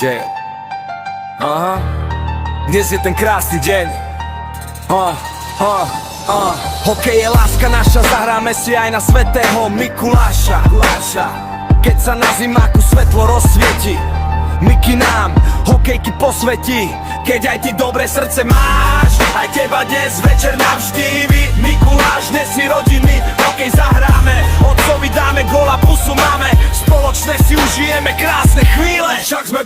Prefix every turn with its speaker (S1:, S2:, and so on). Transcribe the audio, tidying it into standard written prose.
S1: Yeah. Aha. Dnes je ten krásny deň. Hokej je láska naša, zahráme si aj na svätého Mikuláša. Keď sa na zimáku svetlo rozsvieti, Miky nám hokejky posvetí. Keď aj ty dobré srdce máš, aj teba dnes večer navštívi Mikuláš. Dnes si rodiny, hokej zahráme, otcovi dáme gól a pusu máme. Spoločne si užijeme krásne chvíle, však sme